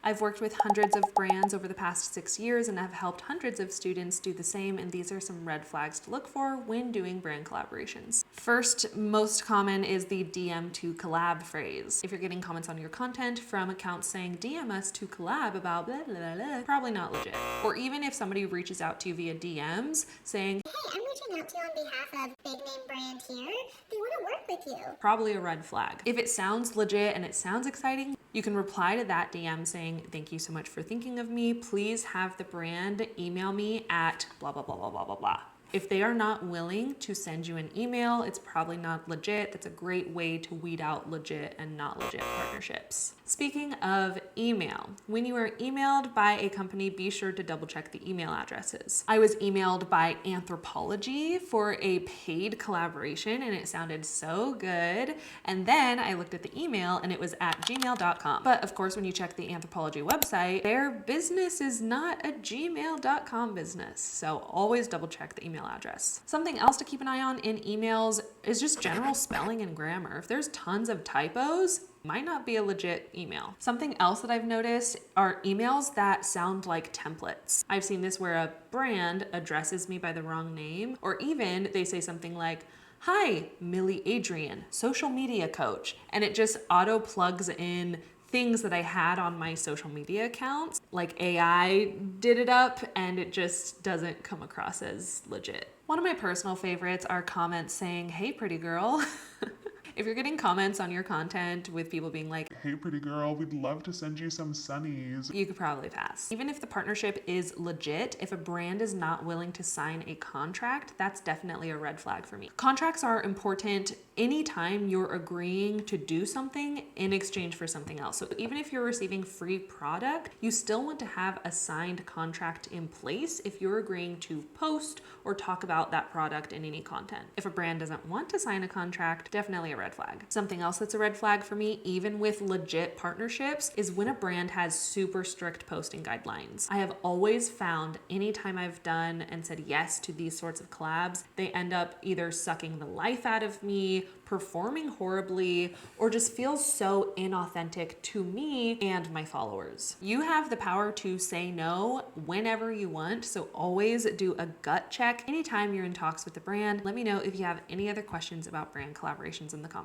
I've worked with hundreds of brands over the past 6 years and have helped hundreds of students do the same, and these are some red flags to look for when doing brand collaborations. First, most common is the DM to collab phrase. If you're getting comments on your content from accounts saying DM us to collab about blah, blah, blah, blah, probably not legit. Or even if somebody reaches out to you via DMs saying, hey, I'm reaching out to you on behalf of big name brand here. They want to work with you. Probably a red flag. If it sounds legit and it sounds exciting, you can reply to that DM saying, thank you so much for thinking of me. Please have the brand email me at blah, blah, blah, blah, blah, blah, blah. If they are not willing to send you an email, it's probably not legit. That's a great way to weed out legit and not legit partnerships. Speaking of email, when you are emailed by a company, be sure to double check the email addresses. I was emailed by Anthropology for a paid collaboration and it sounded so good. And then I looked at the email and it was at gmail.com. But of course, when you check the Anthropology website, their business is not a gmail.com business. So always double check the email address. Something else to keep an eye on in emails is just general spelling and grammar. If there's tons of typos, might not be a legit email. Something else that I've noticed are emails that sound like templates. I've seen this where a brand addresses me by the wrong name, or even they say something like, hi, Millie Adrian, social media coach. And it just auto plugs in things that I had on my social media accounts, like AI did it up, and it just doesn't come across as legit. One of my personal favorites are comments saying, hey, pretty girl. If you're getting comments on your content with people being like, hey pretty girl, we'd love to send you some sunnies, you could probably pass. Even if the partnership is legit, if a brand is not willing to sign a contract, that's definitely a red flag for me. Contracts are important anytime you're agreeing to do something in exchange for something else. So even if you're receiving free product, you still want to have a signed contract in place if you're agreeing to post or talk about that product in any content. If a brand doesn't want to sign a contract, definitely a red flag. Something else that's a red flag for me, even with legit partnerships, is when a brand has super strict posting guidelines. I have always found anytime I've done and said yes to these sorts of collabs, they end up either sucking the life out of me, performing horribly, or just feels so inauthentic to me and my followers. You have the power to say no whenever you want, so always do a gut check anytime you're in talks with the brand. Let me know if you have any other questions about brand collaborations in the comments.